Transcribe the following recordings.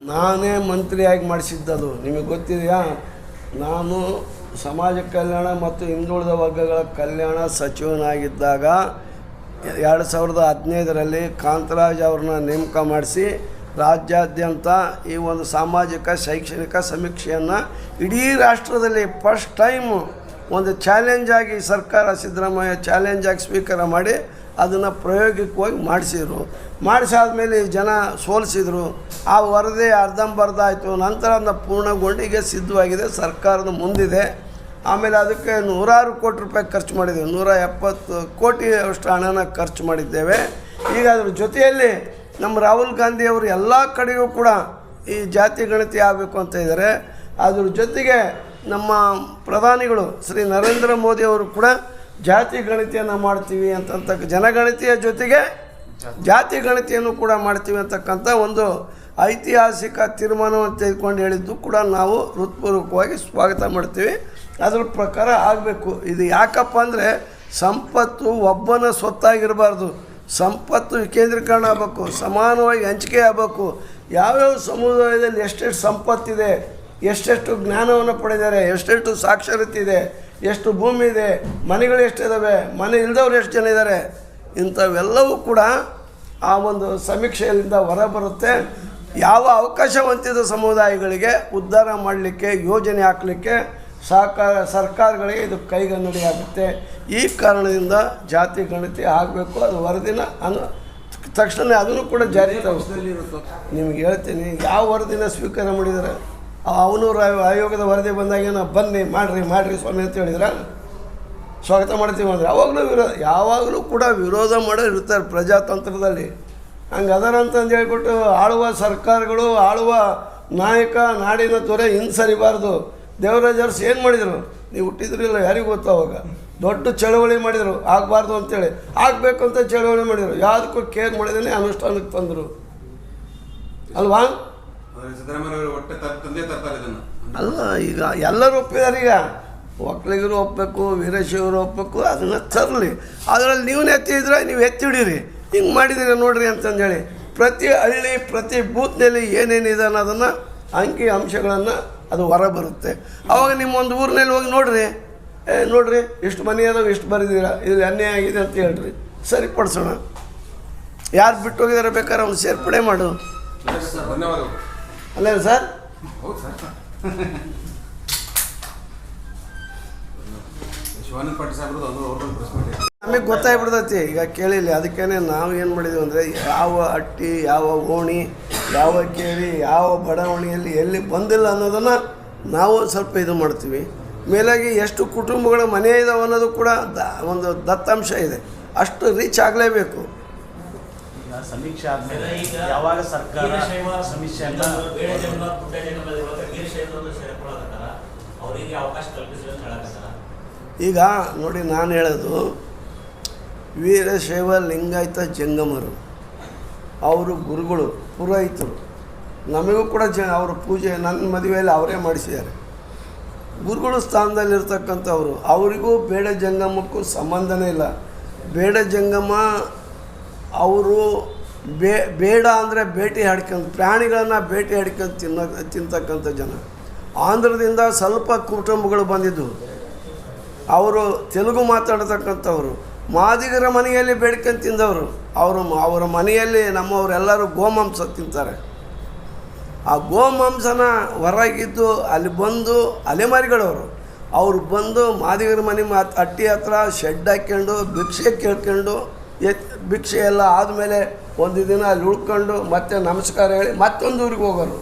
ನಾನೇ ಮಂತ್ರಿಯಾಗಿ ಮಾಡಿಸಿದ್ದದು ನಿಮಗೆ ಗೊತ್ತಿದೆಯಾ. ನಾನು ಸಮಾಜ ಕಲ್ಯಾಣ ಮತ್ತು ಹಿಂದುಳಿದ ವರ್ಗಗಳ ಕಲ್ಯಾಣ ಸಚಿವನಾಗಿದ್ದಾಗ 2015ರಲ್ಲಿ ಕಾಂತರಾಜ್ ಅವ್ರನ್ನ ನೇಮಕ ಮಾಡಿಸಿ ರಾಜ್ಯಾದ್ಯಂತ ಈ ಒಂದು ಸಾಮಾಜಿಕ ಶೈಕ್ಷಣಿಕ ಸಮೀಕ್ಷೆಯನ್ನು ಇಡೀ ರಾಷ್ಟ್ರದಲ್ಲಿ ಫಸ್ಟ್ ಟೈಮ್ ಒಂದು ಚಾಲೆಂಜ್ ಆಗಿ ಸರ್ಕಾರ ಸಿದ್ದರಾಮಯ್ಯ ಚಾಲೆಂಜ್ ಆಗಿ ಸ್ವೀಕಾರ ಮಾಡಿ ಅದನ್ನು ಪ್ರಾಯೋಗಿಕವಾಗಿ ಮಾಡಿಸಾದ್ಮೇಲೆ ಜನ ಸೋಲಿಸಿದರು. ಆ ವರದಿ ಅರ್ಧಂಬರ್ಧ ಆಯಿತು. ನಂತರ ಅದನ್ನು ಪೂರ್ಣಗೊಂಡು ಈಗ ಸಿದ್ಧವಾಗಿದೆ, ಸರ್ಕಾರದ ಮುಂದಿದೆ. ಆಮೇಲೆ ಅದಕ್ಕೆ 106 ಕೋಟಿ ರೂಪಾಯಿ ಖರ್ಚು ಮಾಡಿದ್ದೇವೆ, 170 ಕೋಟಿ ಅಷ್ಟು ಹಣನ ಖರ್ಚು ಮಾಡಿದ್ದೇವೆ. ಈಗ ಅದ್ರ ಜೊತೆಯಲ್ಲಿ ನಮ್ಮ ರಾಹುಲ್ ಗಾಂಧಿಯವರು ಎಲ್ಲ ಕಡೆಯೂ ಕೂಡ ಈ ಜಾತಿ ಗಣತಿ ಆಗಬೇಕು ಅಂತ ಇದ್ದಾರೆ. ಅದ್ರ ಜೊತೆಗೆ ನಮ್ಮ ಪ್ರಧಾನಿಗಳು ಶ್ರೀ ನರೇಂದ್ರ ಮೋದಿಯವರು ಕೂಡ ಜಾತಿ ಗಣತಿಯನ್ನು ಮಾಡ್ತೀವಿ ಅಂತಂತ, ಜನಗಣತಿಯ ಜೊತೆಗೆ ಜಾತಿ ಗಣತಿಯನ್ನು ಕೂಡ ಮಾಡ್ತೀವಿ ಅಂತಕ್ಕಂಥ ಒಂದು ಐತಿಹಾಸಿಕ ತೀರ್ಮಾನವನ್ನು ತೆಗೆದುಕೊಂಡು ಹೇಳಿದ್ದು ಕೂಡ ನಾವು ಹೃತ್ಪೂರ್ವಕವಾಗಿ ಸ್ವಾಗತ ಮಾಡ್ತೀವಿ. ಅದರ ಪ್ರಕಾರ ಆಗಬೇಕು. ಇದು ಯಾಕಪ್ಪ ಅಂದರೆ ಸಂಪತ್ತು ಒಬ್ಬನ ಸ್ವತ್ತಾಗಿರಬಾರ್ದು, ಸಂಪತ್ತು ವಿಕೇಂದ್ರೀಕರಣ ಆಗಬೇಕು, ಸಮಾನವಾಗಿ ಹಂಚಿಕೆ ಆಗಬೇಕು. ಯಾವ್ಯಾವ ಸಮುದಾಯದಲ್ಲಿ ಎಷ್ಟೆಷ್ಟು ಸಂಪತ್ತಿದೆ, ಎಷ್ಟೆಷ್ಟು ಜ್ಞಾನವನ್ನು ಪಡೆದಿದ್ದಾರೆ, ಎಷ್ಟೆಷ್ಟು ಸಾಕ್ಷರತೆ ಇದೆ, ಎಷ್ಟು ಭೂಮಿ ಇದೆ, ಮನೆಗಳು ಎಷ್ಟಿದ್ದಾವೆ, ಮನೆ ಇಲ್ಲದವ್ರು ಎಷ್ಟು ಜನ ಇದ್ದಾರೆ, ಇಂಥವೆಲ್ಲವೂ ಕೂಡ ಆ ಒಂದು ಸಮೀಕ್ಷೆಯಿಂದ ಹೊರಬರುತ್ತೆ. ಯಾವ ಅವಕಾಶ ವಂಚಿತ ಸಮುದಾಯಗಳಿಗೆ ಉದ್ಧಾರ ಮಾಡಲಿಕ್ಕೆ ಯೋಜನೆ ಹಾಕಲಿಕ್ಕೆ ಸರ್ಕಾರಗಳಿಗೆ ಇದು ಕೈಗನ್ನಡಿ ಆಗುತ್ತೆ. ಈ ಕಾರಣದಿಂದ ಜಾತಿ ಗಣತಿ ಆಗಬೇಕು. ಅದು ವರದಿನ ತಕ್ಷಣ ಅದನ್ನು ಕೂಡ ಜಾರಿ ನಿಮಗೆ ಹೇಳ್ತೀನಿ. ಯಾವ ವರದಿನ ಸ್ವೀಕಾರ ಮಾಡಿದ್ದಾರೆ, ಅವನೂರು ಆಯೋಗದ ವರದಿ ಬಂದಾಗ ಬನ್ನಿ ಮಾಡಿರಿ ಸ್ವಾಮಿ ಅಂತ ಹೇಳಿದ್ರೆ ಸ್ವಾಗತ ಮಾಡ್ತೀವಿ ಅಂದರೆ ಯಾವಾಗಲೂ ಕೂಡ ವಿರೋಧ ಮಾಡೋರು ಇರ್ತಾರೆ ಪ್ರಜಾತಂತ್ರದಲ್ಲಿ. ಹಂಗೆ ಅದರ ಅಂತಂದು ಹೇಳ್ಬಿಟ್ಟು ಆಳುವ ಸರ್ಕಾರಗಳು, ಆಳುವ ನಾಯಕ, ನಾಡಿನ ದೊರೆ ಹಿಂಸರಿಬಾರ್ದು. ದೇವರಾಜ್ ಅರಸು ಏನು ಮಾಡಿದರು, ನೀವು ಹುಟ್ಟಿದ್ರಿಲ್ಲ ಯಾರಿಗೂ ಗೊತ್ತು. ಅವಾಗ ದೊಡ್ಡ ಚಳವಳಿ ಮಾಡಿದರು, ಆಗಬಾರ್ದು ಅಂತೇಳಿ. ಆಗಬೇಕು ಅಂತ ಚಳವಳಿ ಮಾಡಿದರು, ಯಾವುದಕ್ಕೂ ಕೇರ್ ಮಾಡಿದೇ ಅನುಷ್ಠಾನಕ್ಕೆ ತಂದರು ಅಲ್ವಾ. ಅಲ್ಲ, ಈಗ ಎಲ್ಲರೂ ಒಪ್ಪಿದ್ದಾರೆ. ಈಗ ಒಕ್ಕಲಿಗರು ಒಪ್ಪಬೇಕು, ವೀರಶೈವರು ಒಪ್ಪಬೇಕು, ಅದನ್ನು ತರಲಿ. ಅದರಲ್ಲಿ ನೀವು ಎತ್ತಿದ್ರೆ ನೀವು ಎತ್ತಿಡಿರಿ, ಹಿಂಗೆ ಮಾಡಿದ್ದೀರಿ ನೋಡ್ರಿ ಅಂತಂದೇಳಿ ಪ್ರತಿ ಹಳ್ಳಿ ಪ್ರತಿ ಬೂತ್ನಲ್ಲಿ ಏನೇನಿದೆ ಅನ್ನೋದನ್ನು ಅಂಕಿ ಅಂಶಗಳನ್ನು ಅದು ಹೊರ ಬರುತ್ತೆ. ಆವಾಗ ನಿಮ್ಮ ಒಂದು ಊರಿನಲ್ಲಿ ಹೋಗಿ ನೋಡ್ರಿ ಇಷ್ಟು ಮನೆ ಅದಾವೆ, ಇಷ್ಟು ಬರೆದಿರ, ಇದು ಅನ್ಯಾಯ ಆಗಿದೆ ಅಂತ ಹೇಳ್ರಿ, ಸರಿಪಡಿಸೋಣ. ಯಾರು ಬಿಟ್ಟು ಹೋಗಿದ್ದಾರೆ ಬೇಕಾದ್ರೆ ಅವ್ನು ಸೇರ್ಪಡೆ ಮಾಡು. ಅಲ್ಲೇ ಸರ್, ನಮಗೆ ಗೊತ್ತಾಗ್ಬಿಡ್ತೈತಿ ಈಗ ಕೇಳಿಲ್ಲ. ಅದಕ್ಕೇ ನಾವು ಏನು ಮಾಡಿದ್ದೀವಿ ಅಂದರೆ ಯಾವ ಅಟ್ಟಿ, ಯಾವ ಓಣಿ, ಯಾವ ಕೇಳಿ, ಯಾವ ಬಡಾವಣೆಯಲ್ಲಿ ಎಲ್ಲಿ ಬಂದಿಲ್ಲ ಅನ್ನೋದನ್ನು ನಾವು ಸ್ವಲ್ಪ ಇದು ಮಾಡ್ತೀವಿ. ಮೇಲಾಗಿ ಎಷ್ಟು ಕುಟುಂಬಗಳ ಮನೆ ಇದಾವೆ ಅನ್ನೋದು ಕೂಡ ಒಂದು ದತ್ತಾಂಶ ಇದೆ, ಅಷ್ಟು ರೀಚ್ ಆಗಲೇಬೇಕು. ಸಮೀಕ್ಷೆ ಆದಮೇಲೆ ಯಾವಾಗ ಸರ್ಕಾರ ಸಮೀಕ್ಷೆಯನ್ನು ಈಗ ನೋಡಿ, ನಾನು ಹೇಳೋದು ವೀರಶೈವ ಲಿಂಗಾಯತ ಜಂಗಮರು, ಅವರು ಗುರುಗಳು, ಪುರೋಹಿತರು. ನಮಗೂ ಕೂಡ ಅವ್ರ ಪೂಜೆ ನನ್ನ ಮದುವೆಯಲ್ಲಿ ಅವರೇ ಮಾಡಿಸಿದ್ದಾರೆ. ಗುರುಗಳು ಸ್ಥಾನದಲ್ಲಿರ್ತಕ್ಕಂಥವ್ರು, ಅವರಿಗೂ ಬೇಡ ಜಂಗಮಕ್ಕೂ ಸಂಬಂಧನೇ ಇಲ್ಲ. ಬೇಡ ಜಂಗಮ ಅವರು ಬೇಡ ಅಂದರೆ ಬೇಟೆ ಹಿಡ್ಕೊಂಡು, ಪ್ರಾಣಿಗಳನ್ನು ಬೇಟೆ ಹಿಡ್ಕೊಂಡು ತಿಂತಕ್ಕಂಥ ಜನ. ಆಂಧ್ರದಿಂದ ಸ್ವಲ್ಪ ಕುಟುಂಬಗಳು ಬಂದಿದ್ದು, ಅವರು ತೆಲುಗು ಮಾತಾಡ್ತಕ್ಕಂಥವ್ರು, ಮಾದಿಗರ ಮನೆಯಲ್ಲಿ ಬೇಡ್ಕೊಂಡು ತಿಂದವರು. ಅವರ ಮನೆಯಲ್ಲಿ ನಮ್ಮವರೆಲ್ಲರೂ ಗೋಮಾಂಸ ತಿಂತಾರೆ. ಆ ಗೋಮಾಂಸನ ಹೊರಗಿದ್ದು ಅಲ್ಲಿ ಬಂದು ಅಲೆಮಾರಿಗಳವರು ಅವ್ರು ಬಂದು ಮಾದಿಗರ ಮನೆ ಅಟ್ಟಿ ಹತ್ರ ಶೆಡ್ ಹಾಕ್ಕೊಂಡು ಭಿಕ್ಷೆ ಕೇಳ್ಕೊಂಡು ಭಿಕ್ಷೆ ಎಲ್ಲ ಆದಮೇಲೆ ಒಂದು ದಿನ ಅಲ್ಲಿ ಉಳ್ಕೊಂಡು ಮತ್ತೆ ನಮಸ್ಕಾರ ಹೇಳಿ ಮತ್ತೊಂದು ಊರಿಗೆ ಹೋಗೋರು.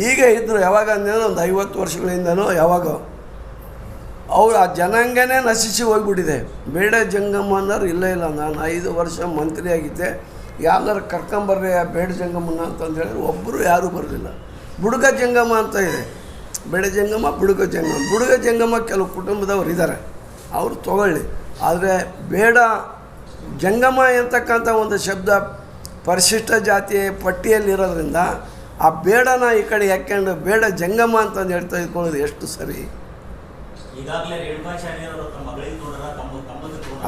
ಈಗ ಇದ್ದರು ಯಾವಾಗ ಅಂದೇನೋ ಒಂದು 50 ವರ್ಷಗಳಿಂದನೋ ಯಾವಾಗ ಅವರು ಆ ಜನಾಂಗನೇ ನಶಿಸಿ ಹೋಗಿಬಿಟ್ಟಿದೆ. ಬೇಡ ಜಂಗಮ ಅನ್ನೋರು ಇಲ್ಲ. ನಾನು 5 ವರ್ಷ ಮಂತ್ರಿ ಆಗಿದ್ದೆ. ಯಾರು ಕರ್ಕೊಂಬರ್ರಿ ಆ ಬೇಡ ಜಂಗಮನ್ನ ಅಂತಂದು ಹೇಳಿದ್ರೆ ಒಬ್ಬರು ಯಾರೂ ಬರಲಿಲ್ಲ. ಬುಡುಗ ಜಂಗಮ ಅಂತ ಇದೆ, ಬೇಡ ಜಂಗಮ, ಬುಡುಗ ಜಂಗಮ. ಬುಡುಗ ಜಂಗಮ ಕೆಲವು ಕುಟುಂಬದವ್ರು ಇದ್ದಾರೆ, ಅವರು ತಗೊಳ್ಳಿ. ಆದರೆ ಬೇಡ ಜಂಗಮ ಎಂತಕ್ಕಂಥ ಒಂದು ಶಬ್ದ ಪರಿಶಿಷ್ಟ ಜಾತಿ ಪಟ್ಟಿಯಲ್ಲಿರೋದ್ರಿಂದ ಆ ಬೇಡನ ಈ ಕಡೆ ಯಾಕೆಂಡು ಬೇಡ ಜಂಗಮ ಅಂತಂದು ಹೇಳ್ತಾ ಇಟ್ಕೊಳ್ಳೋದು ಎಷ್ಟು ಸರಿ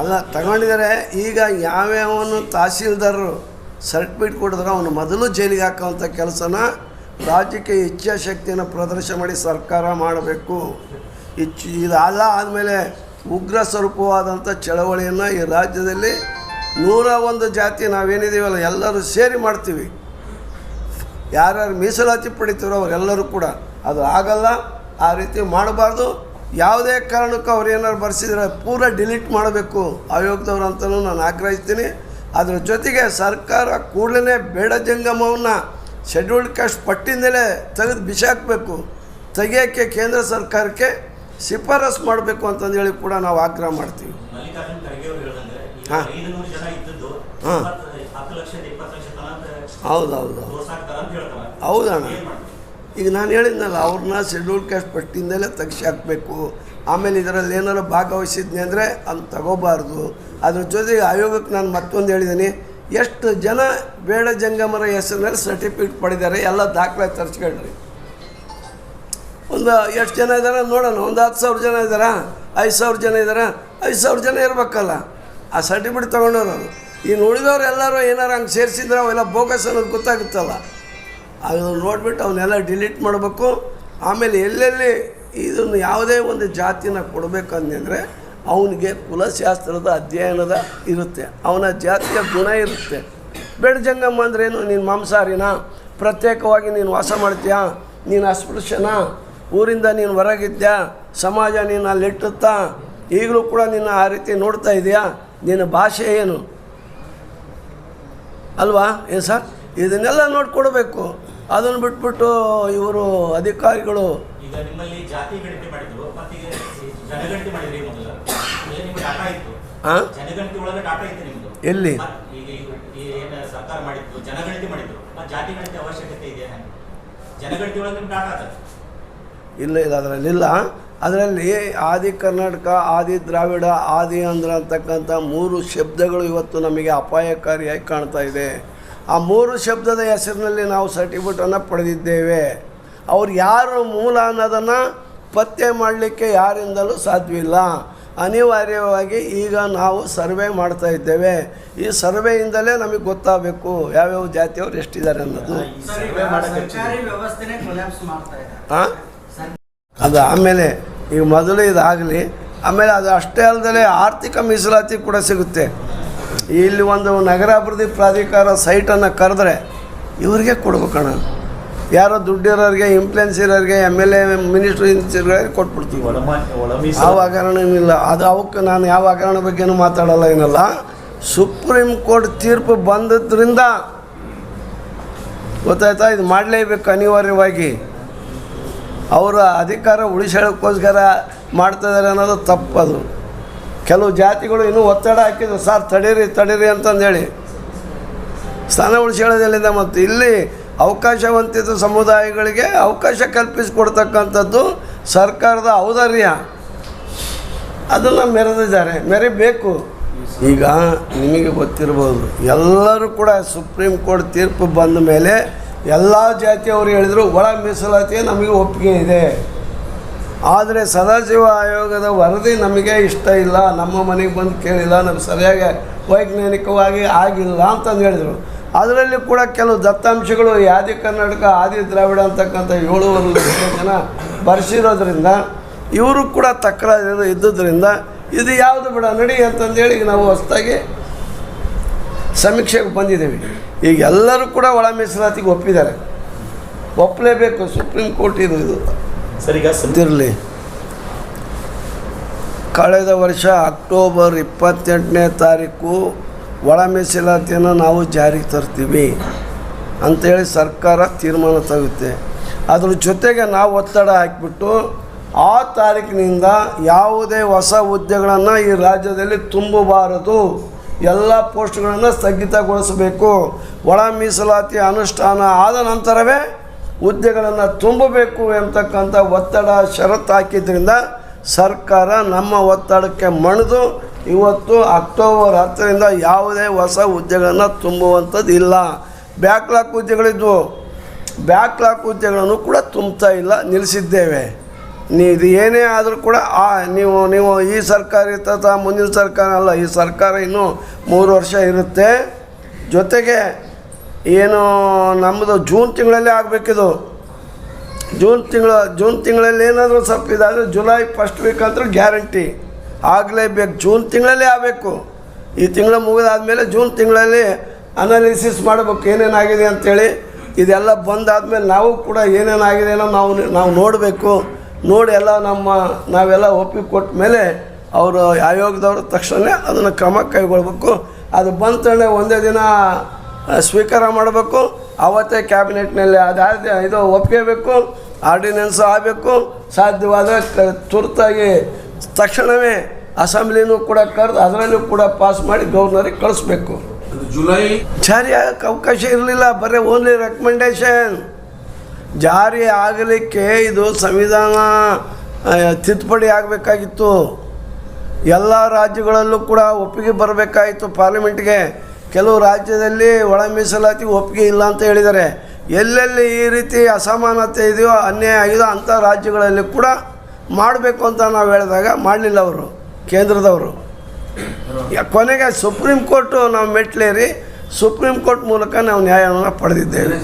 ಅಲ್ಲ. ತಗೊಂಡಿದ್ದಾರೆ. ಈಗ ಯಾವ್ಯಾವನು ತಹಸೀಲ್ದಾರರು ಸರ್ಟಿಫಿಕೇಟ್ ಕೊಡಿದ್ರೆ ಅವನು ಮೊದಲು ಜೈಲಿಗೆ ಹಾಕೋವಂಥ ಕೆಲಸನ ರಾಜ್ಯಕ್ಕೆ ಇಚ್ಛಾಶಕ್ತಿಯನ್ನು ಪ್ರದರ್ಶನ ಮಾಡಿ ಸರ್ಕಾರ ಮಾಡಬೇಕು. ಇದೆಲ್ಲ ಆದಮೇಲೆ ಉಗ್ರ ಸ್ವರೂಪವಾದಂಥ ಚಳವಳಿಯನ್ನು ಈ ರಾಜ್ಯದಲ್ಲಿ 101 ಜಾತಿ ನಾವೇನಿದ್ದೀವಲ್ಲ ಎಲ್ಲರೂ ಸೇರಿ ಮಾಡ್ತೀವಿ. ಯಾರ್ಯಾರು ಮೀಸಲಾತಿ ಪಡಿತೀರೋ ಅವರೆಲ್ಲರೂ ಕೂಡ ಅದು ಆಗಲ್ಲ. ಆ ರೀತಿ ಮಾಡಬಾರ್ದು. ಯಾವುದೇ ಕಾರಣಕ್ಕೂ ಅವ್ರು ಏನಾದ್ರು ಬರ್ಸಿದ್ರೆ ಪೂರ ಡಿಲೀಟ್ ಮಾಡಬೇಕು ಆಯೋಗದವ್ರು ಅಂತಲೂ ನಾನು ಆಗ್ರಹಿಸ್ತೀನಿ. ಅದರ ಜೊತೆಗೆ ಸರ್ಕಾರ ಕೂಡಲೇ ಬೇಡ ಜಂಗಮವನ್ನು ಶೆಡ್ಯೂಲ್ಡ್ ಕಾಸ್ಟ್ ಪಟ್ಟಿಯಿಂದಲೇ ತೆಗೆದು ಬಿಸಾಕಬೇಕು. ತೆಗೆಯೋಕ್ಕೆ ಕೇಂದ್ರ ಸರ್ಕಾರಕ್ಕೆ ಶಿಫಾರಸು ಮಾಡಬೇಕು ಅಂತಂದೇಳಿ ಕೂಡ ನಾವು ಆಗ್ರಹ ಮಾಡ್ತೀವಿ. ಹಾಂ ಹಾಂ ಹೌದೌದು ಹೌದಣ್ಣ. ಈಗ ನಾನು ಹೇಳಿದ್ನಲ್ಲ, ಅವ್ರನ್ನ ಶೆಡ್ಯೂಲ್ಡ್ ಕಾಸ್ಟ್ ಪಟ್ಟಿಯಿಂದಲೇ ತೆಗ್ಸಿ ಹಾಕಬೇಕು. ಆಮೇಲೆ ಇದರಲ್ಲಿ ಏನಾರು ಭಾಗವಹಿಸಿದ್ನಿ ಅಂದರೆ ಅದು ತಗೋಬಾರ್ದು. ಅದ್ರ ಜೊತೆಗೆ ಆಯೋಗಕ್ಕೆ ನಾನು ಮತ್ತೊಂದು ಹೇಳಿದ್ದೀನಿ, ಎಷ್ಟು ಜನ ಬೇಡ ಜಂಗಮರ ಹೆಸರಿನಲ್ಲಿ ಸರ್ಟಿಫಿಕೇಟ್ ಪಡೆದಿದ್ದಾರೆ ಎಲ್ಲ ದಾಖಲೆ ತರಿಸ್ಕೊಳ್ರಿ. ಒಂದು ಎಷ್ಟು ಜನ ಇದ್ದಾರೆ ನೋಡೋಣ. ಒಂದು 10,000 ಜನ ಇದ್ದಾರಾ, 5,000 ಜನ ಇದ್ದಾರಾ? 5,000 ಜನ ಇರಬೇಕಲ್ಲ ಆ ಸರ್ಟಿಫಿಕೇಟ್ ತೊಗೊಂಡವ್ರು. ಇನ್ನು ಉಳಿದವ್ರು ಎಲ್ಲರೂ ಏನಾರು ಹಂಗೆ ಸೇರಿಸಿದ್ರೆ ಅವೆಲ್ಲ ಬೋಗಸ್ ಅನ್ನೋದು ಗೊತ್ತಾಗುತ್ತಲ್ಲ. ಅದನ್ನು ನೋಡಿಬಿಟ್ಟು ಅವನ್ನೆಲ್ಲ ಡಿಲೀಟ್ ಮಾಡಬೇಕು. ಆಮೇಲೆ ಎಲ್ಲೆಲ್ಲಿ ಇದನ್ನು ಯಾವುದೇ ಒಂದು ಜಾತಿನ ಕೊಡಬೇಕಂದರೆ ಅವನಿಗೆ ಕುಲಶಾಸ್ತ್ರದ ಅಧ್ಯಯನದ ಇರುತ್ತೆ, ಅವನ ಜಾತಿಯ ಗುಣ ಇರುತ್ತೆ. ಬೇಡ ಜಂಗಮ ಅಂದ್ರೇನು? ನೀನು ಮಾಂಸಾಹಾರಿನ, ಪ್ರತ್ಯೇಕವಾಗಿ ನೀನು ವಾಸ ಮಾಡ್ತೀಯಾ, ನೀನು ಅಸ್ಪೃಶ್ಯನ, ಊರಿಂದ ನೀನು ಹೊರಗಿದ್ಯಾ, ಸಮಾಜ ನೀನು ಅಲ್ಲಿಟ್ಟುತ್ತಾ, ಈಗಲೂ ಕೂಡ ನಿನ್ನ ಆ ರೀತಿ ನೋಡ್ತಾ ಇದೆಯಾ, ನಿನ್ನ ಭಾಷೆ ಏನು ಅಲ್ವಾ? ಏನು ಸರ್, ಇದನ್ನೆಲ್ಲ ನೋಡಿಕೊಡ್ಬೇಕು. ಅದನ್ನು ಬಿಟ್ಬಿಟ್ಟು ಇವರು ಅಧಿಕಾರಿಗಳು ಈಗ ನಿಮ್ಮಲ್ಲಿ ಜಾತಿ ಗಣತಿ ಮಾಡಿದ್ರು, ಮತ್ತೆ ಜನಗಣತಿ ಮಾಡಿದ್ರಿ. ಮೊದಲ ನಿಮ್ಗೆ ಡಾಟಾ ಇತ್ತು, ಜನಗಣತಿ ಒಳಗೆ ಡಾಟಾ ಇತ್ತು ನಿಮ್ದು. ಎಲ್ಲಿ ಈಗ ಏನು ಸರ್ಕಾರ ಮಾಡಿತ್ತು, ಜನಗಣತಿ ಮಾಡಿದ್ರು, ಮತ್ತೆ ಜಾತಿ ಗಣತಿ ಅವಶ್ಯಕತೆ ಇದೆ. ಜನಗಣತಿ ಒಳಗೆ ನಿಮ್ಗೆ ಡಾಟಾ ಅದ? ಇಲ್ಲ ಅದರಲ್ಲಿಲ್ಲ. ಅದರಲ್ಲಿ ಆದಿ ಕರ್ನಾಟಕ, ಆದಿ ದ್ರಾವಿಡ, ಆದಿ ಆಂಧ್ರ ಅಂತಕ್ಕಂಥ 3 ಶಬ್ದಗಳು ಇವತ್ತು ನಮಗೆ ಅಪಾಯಕಾರಿಯಾಗಿ ಕಾಣ್ತಾ ಇದೆ. ಆ 3 ಶಬ್ದದ ಹೆಸರಿನಲ್ಲಿ ನಾವು ಸರ್ಟಿಫಿಕೇಟನ್ನು ಪಡೆದಿದ್ದೇವೆ. ಅವ್ರು ಯಾರು ಮೂಲ ಅನ್ನೋದನ್ನು ಪತ್ತೆ ಮಾಡಲಿಕ್ಕೆ ಯಾರಿಂದಲೂ ಸಾಧ್ಯವಿಲ್ಲ. ಅನಿವಾರ್ಯವಾಗಿ ಈಗ ನಾವು ಸರ್ವೆ ಮಾಡ್ತಾ ಇದ್ದೇವೆ. ಈ ಸರ್ವೆಯಿಂದಲೇ ನಮಗೆ ಗೊತ್ತಾಗಬೇಕು ಯಾವ್ಯಾವ ಜಾತಿಯವರು ಎಷ್ಟಿದ್ದಾರೆ ಅನ್ನೋದು. ಹಾಂ, ಅದು ಆಮೇಲೆ ಈಗ ಮೊದಲು ಇದಾಗಲಿ. ಆಮೇಲೆ ಅದು ಅಷ್ಟೇ ಅಲ್ಲದೆ ಆರ್ಥಿಕ ಮೀಸಲಾತಿ ಕೂಡ ಸಿಗುತ್ತೆ. ಇಲ್ಲಿ ಒಂದು ನಗರಾಭಿವೃದ್ಧಿ ಪ್ರಾಧಿಕಾರ ಸೈಟನ್ನು ಕರೆದ್ರೆ ಇವರಿಗೆ ಕೊಡ್ಬೇಕಣ್ಣ. ಯಾರೋ ದುಡ್ಡಿರೋರಿಗೆ, ಇನ್ಫ್ಲುಯೆನ್ಸ್ ಇರೋರಿಗೆ, MLA ಮಿನಿಸ್ಟ್ರ್ ಇನ್ಸಿರೋರಿಗೆ ಕೊಟ್ಬಿಡ್ತೀವಿ. ಯಾವ ಹಗರಣ ಇಲ್ಲ. ಅದು ಅವಕ್ಕೆ ನಾನು ಯಾವ ಹಗರಣ ಬಗ್ಗೆನೂ ಮಾತಾಡಲ್ಲ, ಏನಲ್ಲ. ಸುಪ್ರೀಂ ಕೋರ್ಟ್ ತೀರ್ಪು ಬಂದದ್ರಿಂದ ಗೊತ್ತಾಯ್ತಾ, ಇದು ಮಾಡಲೇಬೇಕು ಅನಿವಾರ್ಯವಾಗಿ. ಅವರ ಅಧಿಕಾರ ಉಳಿಸೋಕ್ಕೋಸ್ಕರ ಮಾಡ್ತಾಯಿದ್ದಾರೆ ಅನ್ನೋದು ತಪ್ಪದು. ಕೆಲವು ಜಾತಿಗಳು ಇನ್ನೂ ಒತ್ತಡ ಹಾಕಿದ್ರು, ಸರ್ ತಡೀರಿ ಅಂತಂದೇಳಿ ಸ್ಥಾನ ಉಳಿಸ್ಕೊಳ್ಳೋದೆಲ್ಲಿಂದ. ಮತ್ತು ಇಲ್ಲಿ ಅವಕಾಶ ವಂಚಿತ ಸಮುದಾಯಗಳಿಗೆ ಅವಕಾಶ ಕಲ್ಪಿಸಿಕೊಡ್ತಕ್ಕಂಥದ್ದು ಸರ್ಕಾರದ ಔದಾರ್ಯ. ಅದನ್ನು ಮೆರೆದಿದ್ದಾರೆ, ಮೆರಿಬೇಕು. ಈಗ ನಿಮಗೆ ಗೊತ್ತಿರ್ಬೋದು, ಎಲ್ಲರೂ ಕೂಡ ಸುಪ್ರೀಂ ಕೋರ್ಟ್ ತೀರ್ಪು ಬಂದ ಮೇಲೆ ಎಲ್ಲ ಜಾತಿಯವರು ಹೇಳಿದರು ಒಳ ಮೀಸಲಾತಿ ನಮಗೆ ಒಪ್ಪಿಗೆ ಇದೆ. ಆದರೆ ಸದಾಶಿವ ಆಯೋಗದ ವರದಿ ನಮಗೆ ಇಷ್ಟ ಇಲ್ಲ, ನಮ್ಮ ಮನೆಗೆ ಬಂದು ಕೇಳಿಲ್ಲ, ನಮ್ಗೆ ಸರಿಯಾಗಿ ವೈಜ್ಞಾನಿಕವಾಗಿ ಆಗಿಲ್ಲ ಅಂತಂದು ಹೇಳಿದರು. ಅದರಲ್ಲಿ ಕೂಡ ಕೆಲವು ದತ್ತಾಂಶಗಳು ಆದಿ ಕರ್ನಾಟಕ, ಆದಿ ದ್ರಾವಿಡ ಅಂತಕ್ಕಂಥ 7.5 ಲಕ್ಷ ಜನ ಬರ್ಸಿರೋದ್ರಿಂದ ಇವರು ಕೂಡ ತಕರಾರು ಇದ್ದುದರಿಂದ ಇದು ಯಾವುದು ಬಿಡ ನಡಿ ಅಂತಂದೇಳಿ ನಾವು ಹೊಸದಾಗಿ ಸಮೀಕ್ಷೆಗೆ ಬಂದಿದ್ದೀವಿ. ಈಗ ಎಲ್ಲರೂ ಕೂಡ ಒಳ ಮೀಸಲಾತಿಗೆ ಒಪ್ಪಿದ್ದಾರೆ, ಒಪ್ಪಲೇಬೇಕು. ಸುಪ್ರೀಂ ಕೋರ್ಟ್ ಇದು ಸರಿಗ ಇರಲಿ. ಕಳೆದ ವರ್ಷ ಅಕ್ಟೋಬರ್ 28ನೇ ತಾರೀಕು ಒಳ ಮೀಸಲಾತಿಯನ್ನು ನಾವು ಜಾರಿಗೆ ತರ್ತೀವಿ ಅಂಥೇಳಿ ಸರ್ಕಾರ ತೀರ್ಮಾನ ತಗುತ್ತೆ. ಅದ್ರ ಜೊತೆಗೆ ನಾವು ಒತ್ತಡ ಹಾಕಿಬಿಟ್ಟು ಆ ತಾರೀಕಿನಿಂದ ಯಾವುದೇ ಹೊಸ ಹುದ್ದೆಗಳನ್ನು ಈ ರಾಜ್ಯದಲ್ಲಿ ತುಂಬಬಾರದು, ಎಲ್ಲ ಪೋಸ್ಟ್ಗಳನ್ನು ಸ್ಥಗಿತಗೊಳಿಸಬೇಕು. ಒಳ ಮೀಸಲಾತಿ ಅನುಷ್ಠಾನ ಆದ ನಂತರವೇ ಹುದ್ದೆಗಳನ್ನು ತುಂಬಬೇಕು ಎಂಬತಕ್ಕಂಥ ಒತ್ತಡ ಷರತ್ತು ಹಾಕಿದ್ರಿಂದ ಸರ್ಕಾರ ನಮ್ಮ ಒತ್ತಡಕ್ಕೆ ಮಣಿದು ಇವತ್ತು ಅಕ್ಟೋಬರ್ 10ರಿಂದ ಯಾವುದೇ ಹೊಸ ಹುದ್ದೆಗಳನ್ನು ತುಂಬುವಂಥದ್ದು ಇಲ್ಲ. ಬ್ಯಾಕ್ಲಾಕ್ ಹುದ್ದೆಗಳಿದ್ವು, ಬ್ಯಾಕ್ಲಾಕ್ ಹುದ್ದೆಗಳನ್ನು ಕೂಡ ತುಂಬ್ತಾ ಇಲ್ಲ, ನಿಲ್ಲಿಸಿದ್ದೇವೆ. ಇದು ಏನೇ ಆದರೂ ಕೂಡ ನೀವು ಈ ಸರ್ಕಾರ ಇರ್ತದ, ಮುಂದಿನ ಸರ್ಕಾರ ಅಲ್ಲ, ಈ ಸರ್ಕಾರ ಇನ್ನೂ 3 ವರ್ಷ ಇರುತ್ತೆ. ಜೊತೆಗೆ ಏನು ನಮ್ಮದು ಜೂನ್ ತಿಂಗಳಲ್ಲೇ ಆಗಬೇಕಿದು. ಜೂನ್ ತಿಂಗಳಲ್ಲಿ ಏನಾದರೂ ಸ್ವಲ್ಪ ಇದಾದರೆ ಜುಲೈ ಫಸ್ಟ್ ವೀಕ್ ಅಂತ ಗ್ಯಾರಂಟಿ ಆಗಲೇಬೇಕು. ಜೂನ್ ತಿಂಗಳಲ್ಲೇ ಆಗಬೇಕು. ಈ ತಿಂಗಳು ಮುಗಿದಾದ್ಮೇಲೆ ಜೂನ್ ತಿಂಗಳಲ್ಲಿ ಅನಾಲಿಸಿಸ್ ಮಾಡಬೇಕು ಏನೇನಾಗಿದೆ ಅಂಥೇಳಿ. ಇದೆಲ್ಲ ಬಂದಾದ್ಮೇಲೆ ನಾವು ಕೂಡ ಏನೇನಾಗಿದೆ ಅನ್ನೋ ನಾವು ನೋಡಬೇಕು. ನೋಡಿ ಎಲ್ಲ ನಾವೆಲ್ಲ ಒಪ್ಪಿಗೆ ಕೊಟ್ಟ ಮೇಲೆ ಅವರು ಆಯೋಗದವರು ತಕ್ಷಣ ಅದನ್ನು ಕ್ರಮ ಕೈಗೊಳ್ಬೇಕು. ಅದು ಬಂತಂದರೆ ಒಂದೇ ದಿನ ಸ್ವೀಕಾರ ಮಾಡಬೇಕು. ಆವತ್ತೇ ಕ್ಯಾಬಿನೆಟ್ನಲ್ಲಿ ಇದು ಒಪ್ಕೋಬೇಕು. ಆರ್ಡಿನೆನ್ಸು ಆಗಬೇಕು. ಸಾಧ್ಯವಾದ ತುರ್ತಾಗಿ ತಕ್ಷಣವೇ ಅಸೆಂಬ್ಲಿನೂ ಕೂಡ ಕರೆದು ಅದರಲ್ಲೂ ಕೂಡ ಪಾಸ್ ಮಾಡಿ ಗವರ್ನರಿಗೆ ಕಳಿಸ್ಬೇಕು. ಜುಲೈ ಜಾರಿ ಆಗಕ್ಕೆ ಅವಕಾಶ ಇರಲಿಲ್ಲ. ಬರೀ ಓನ್ಲಿ ರೆಕಮೆಂಡೇಶನ್. ಜಾರಿ ಆಗಲಿಕ್ಕೆ ಇದು ಸಂವಿಧಾನ ತಿದ್ದುಪಡಿ ಆಗಬೇಕಾಗಿತ್ತು. ಎಲ್ಲ ರಾಜ್ಯಗಳಲ್ಲೂ ಕೂಡ ಒಪ್ಪಿಗೆ ಬರಬೇಕಾಯಿತು ಪಾರ್ಲಿಮೆಂಟ್ಗೆ. ಕೆಲವು ರಾಜ್ಯದಲ್ಲಿ ಒಳ ಮೀಸಲಾತಿ ಒಪ್ಪಿಗೆ ಇಲ್ಲ ಅಂತ ಹೇಳಿದ್ದಾರೆ. ಎಲ್ಲೆಲ್ಲಿ ಈ ರೀತಿ ಅಸಮಾನತೆ ಇದೆಯೋ, ಅನ್ಯಾಯ ಆಗಿದೋ ಅಂಥ ರಾಜ್ಯಗಳಲ್ಲಿ ಕೂಡ ಮಾಡಬೇಕು ಅಂತ ನಾವು ಹೇಳಿದಾಗ ಮಾಡಲಿಲ್ಲ ಅವರು, ಕೇಂದ್ರದವರು. ಕೊನೆಗೆ ಸುಪ್ರೀಂ ಕೋರ್ಟು ನಾವು ಮೆಟ್ಲೇರಿ ಸುಪ್ರೀಂ ಕೋರ್ಟ್ ಮೂಲಕ ನಾವು ನ್ಯಾಯವನ್ನು ಪಡೆದಿದ್ದೇವೆ.